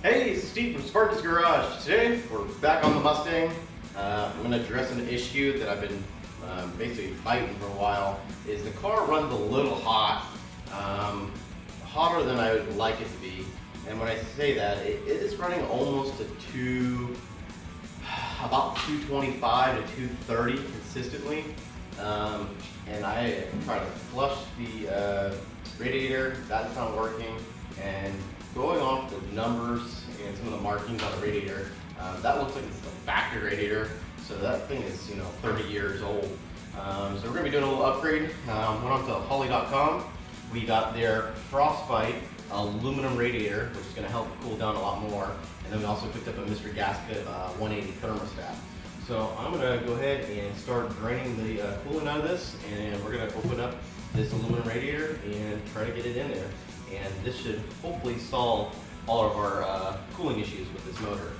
Hey, it's Steve from Sparky's Garage. Today, we're back on the Mustang. I'm going to address an issue that I've been basically fighting for a while. Is the car runs a little hot, hotter than I would like it to be. And when I say that, it is running almost to about 225 to 230 consistently. And I try to flush the radiator, that's not working. And going off the numbers and some of the markings on the radiator, that looks like it's a factory radiator. So that thing is, 30 years old. So we're gonna be doing a little upgrade. Went on to Holly.com. We got their Frostbite Aluminum radiator, which is gonna help cool down a lot more. And then we also picked up a Mr. Gasket 180 thermostat. So I'm gonna go ahead and start draining the coolant out of this, and we're gonna open up this aluminum radiator and try to get it in there. And this should hopefully solve all of our cooling issues with this motor.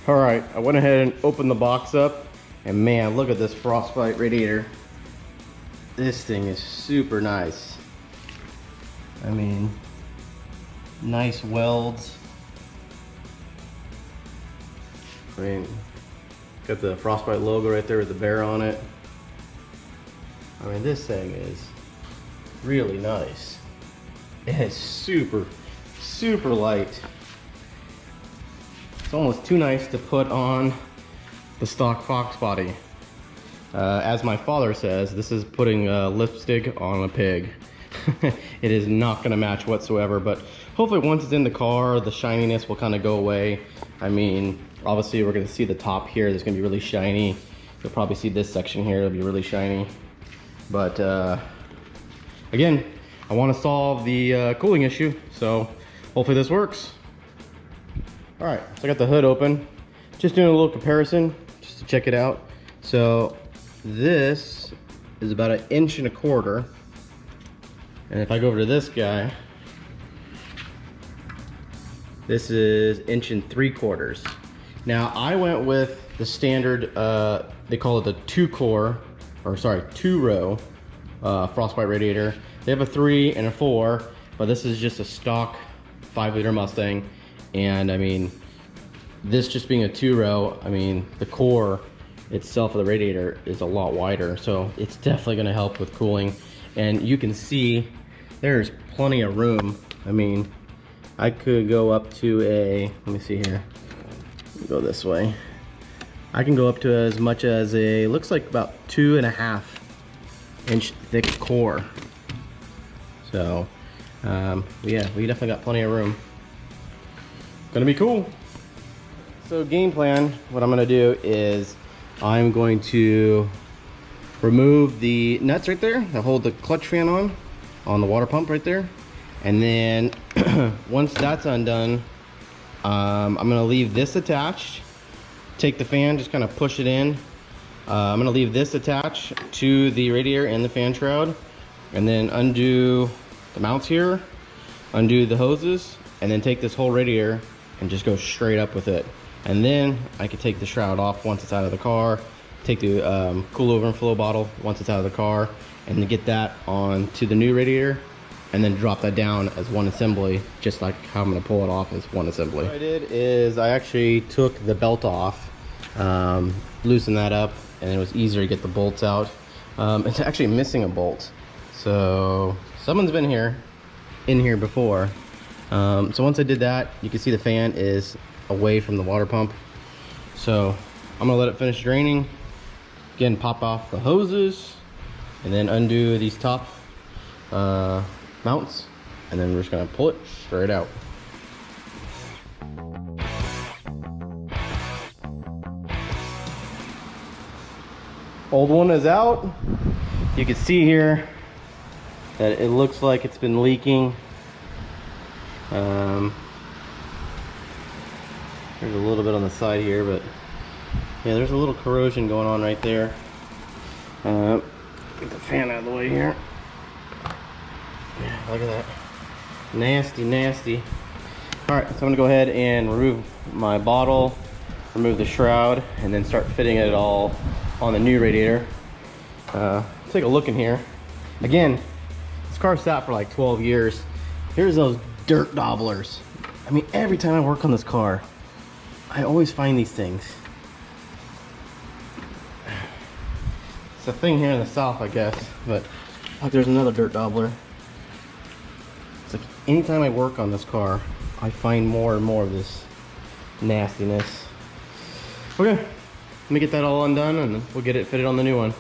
All right, I went ahead and opened the box up, and man, look at this Frostbite radiator. This thing is super nice. I mean, nice welds. I mean, got the Frostbite logo right there with the bear on it. I mean, this thing is really nice. It is super light. It's almost too nice to put on the stock Fox body. As my father says, this is putting lipstick on a pig. It is not gonna match whatsoever, but hopefully once it's in the car, the shininess will kind of go away. I mean, obviously we're gonna see the top here, that's gonna be really shiny. You'll probably see this section here, it'll be really shiny. But again, I want to solve the cooling issue, so hopefully this works. All right, so I got the hood open. Just doing a little comparison, just to check it out. So this is about 1.25 inches. And if I go over to this guy, this is 1.75 inches. Now I went with the standard, they call it the 2-row Frostbite radiator. They have a 3 and a 4, but this is just a stock 5-liter Mustang. And I mean, this just being a 2-row, I mean, the core itself of the radiator is a lot wider, so it's definitely gonna help with cooling. And you can see there's plenty of room. I mean, I could go up to let me see here, go this way. I can go up to as much as looks like about 2.5 inch thick core. So yeah, we definitely got plenty of room. Gonna be cool. So game plan, what I'm gonna do is I'm going to remove the nuts right there that hold the clutch fan on the water pump right there. And then once that's undone, I'm gonna leave this attached. Take the fan, just kind of push it in. I'm gonna leave this attached to the radiator and the fan shroud, and then undo the mounts here, undo the hoses, and then take this whole radiator and just go straight up with it. And then I could take the shroud off once it's out of the car, take the cool overflow bottle once it's out of the car, and then get that onto the new radiator, and then drop that down as one assembly, just like how I'm gonna pull it off as one assembly. What I did is I actually took the belt off, loosened that up, and it was easier to get the bolts out. It's actually missing a bolt. So someone's been in here before. So once I did that, you can see the fan is away from the water pump. So I'm gonna let it finish draining. Again, pop off the hoses, and then undo these top mounts, and then we're just gonna pull it straight out. Old one is out. You can see here that it looks like it's been leaking. There's a little bit on the side here, but yeah, there's a little corrosion going on right there. Get the fan out of the way here. Yeah, look at that. Nasty. All right, so I'm gonna go ahead and remove my bottle, remove the shroud, and then start fitting it all on the new radiator. Take a look in here. Again, this car sat for like 12 years. Here's those dirt dobblers. I mean, every time I work on this car, I always find these things. It's a thing here in the south, I guess, but look, there's another dirt daubler. It's like anytime I work on this car, I find more and more of this nastiness. Okay, let me get that all undone and we'll get it fitted on the new one.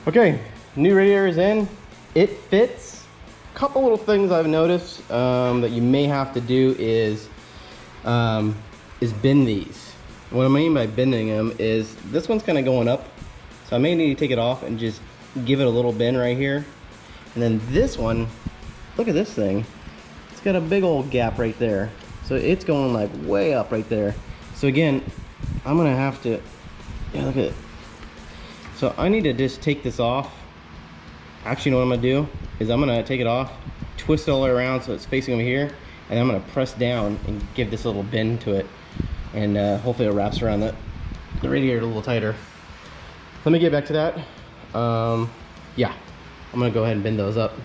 Okay, new radiator is in. It fits. A couple little things I've noticed that you may have to do is bend these. What I mean by bending them is this one's kind of going up, so I may need to take it off and just give it a little bend right here. And then this one, look at this thing. It's got a big old gap right there, so it's going like way up right there. So again, I'm gonna have to, yeah, look at it. So I need to just take this off. Actually, what I'm gonna do is I'm gonna take it off, twist it all the way around so it's facing over here, and I'm gonna press down and give this a little bend to it. And hopefully it wraps around the radiator a little tighter. Let me get back to that. Yeah, I'm gonna go ahead and bend those up.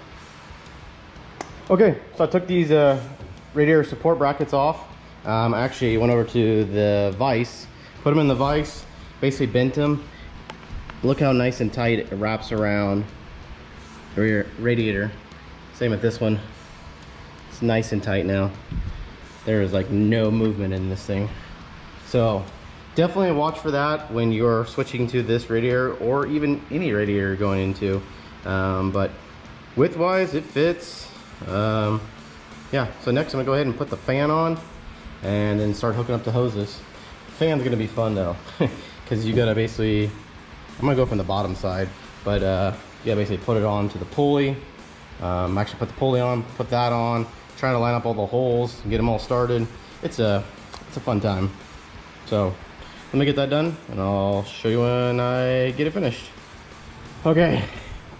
Okay, so I took these radiator support brackets off. I actually went over to the vise, put them in the vise, basically bent them. Look how nice and tight it wraps around the rear radiator. Same with this one. It's nice and tight now. There is like no movement in this thing. So definitely watch for that when you're switching to this radiator or even any radiator you're going into. But width-wise, it fits. Yeah, so next I'm gonna go ahead and put the fan on and then start hooking up the hoses. Fan's gonna be fun though, because you gotta basically, I'm gonna go from the bottom side, but yeah, basically put it on to the pulley. Actually put the pulley on, put that on, try to line up all the holes and get them all started. It's a fun time. So let me get that done and I'll show you when I get it finished. Okay,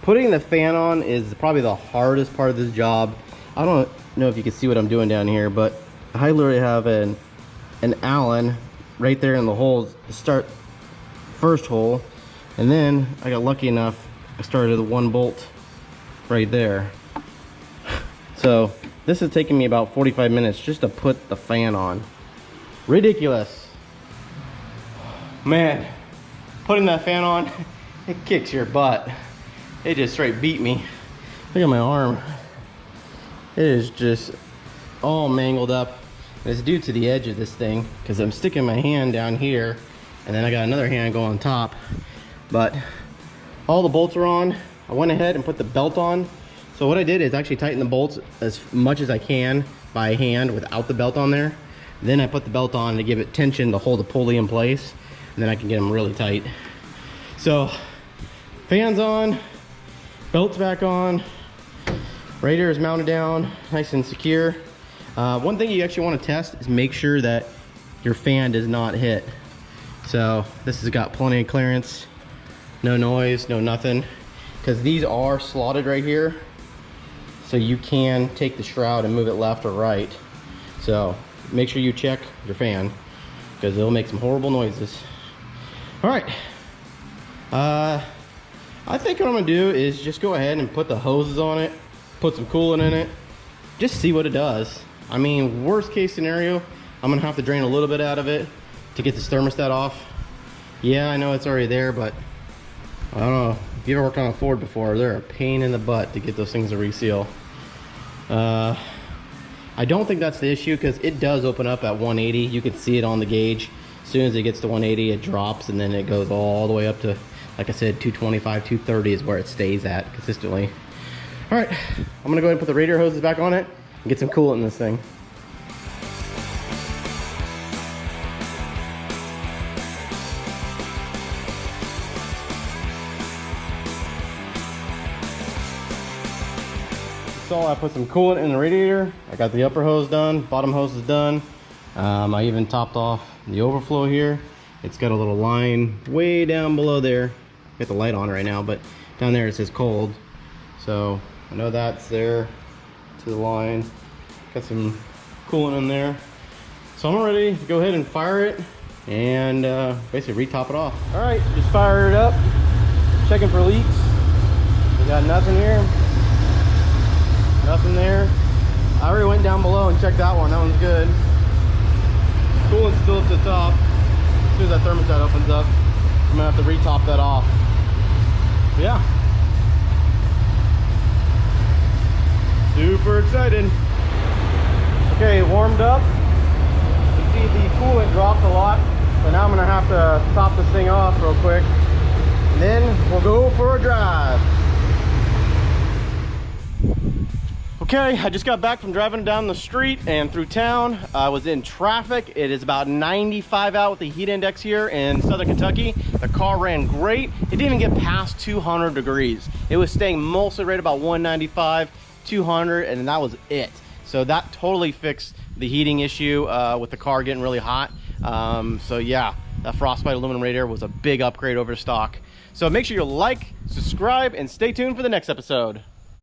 putting the fan on is probably the hardest part of this job. I don't know if you can see what I'm doing down here, but I literally have an Allen right there in the holes to start first hole. And then I got lucky enough, I started with one bolt right there. So this is taking me about 45 minutes just to put the fan on. Ridiculous. Man, putting that fan on, it kicks your butt. It just straight beat me. Look at my arm. It is just all mangled up. And it's due to the edge of this thing because I'm sticking my hand down here and then I got another hand going on top. But all the bolts are on. I went ahead and put the belt on. So what I did is actually tighten the bolts as much as I can by hand without the belt on there. Then I put the belt on to give it tension to hold the pulley in place, and then I can get them really tight. So fans on, belts back on, radiator is mounted down nice and secure. One thing you actually want to test is make sure that your fan does not hit. So this has got plenty of clearance. No noise, no nothing, because these are slotted right here, so you can take the shroud and move it left or right. So make sure you check your fan because it'll make some horrible noises. All right, I think what I'm gonna do is just go ahead and put the hoses on it, put some coolant in it, just see what it does. I mean, worst case scenario, I'm gonna have to drain a little bit out of it to get this thermostat off. Yeah, I know it's already there, but I don't know, if you ever worked on a Ford before, they're a pain in the butt to get those things to reseal. I don't think that's the issue because it does open up at 180. You can see it on the gauge. As soon as it gets to 180, it drops and then it goes all the way up to, like I said, 225, 230 is where it stays at consistently. All right, I'm gonna go ahead and put the radiator hoses back on it and get some coolant in this thing. So I put some coolant in the radiator. I got the upper hose done, bottom hose is done. I even topped off the overflow here. It's got a little line way down below there. Got the light on right now, but down there it says cold. So I know that's there. to the line. Got some coolant in there. So I'm ready to go ahead and fire it and basically retop it off. All right, just fire it up. Checking for leaks. We got nothing here. Nothing there. I already went down below and checked that one. That one's good. Coolant's still at the top. As soon as that thermostat opens up, I'm gonna have to retop that off. But yeah. Super excited. Okay, warmed up. You see the coolant dropped a lot. So now I'm gonna have to top this thing off real quick. And then we'll go for a drive. Okay, I just got back from driving down the street and through town. I was in traffic. It is about 95 out with the heat index here in Southern Kentucky. The car ran great. It didn't even get past 200 degrees. It was staying mostly right about 195, 200, and that was it. So that totally fixed the heating issue with the car getting really hot. So yeah, that Frostbite aluminum radiator was a big upgrade over stock. So make sure you like, subscribe, and stay tuned for the next episode.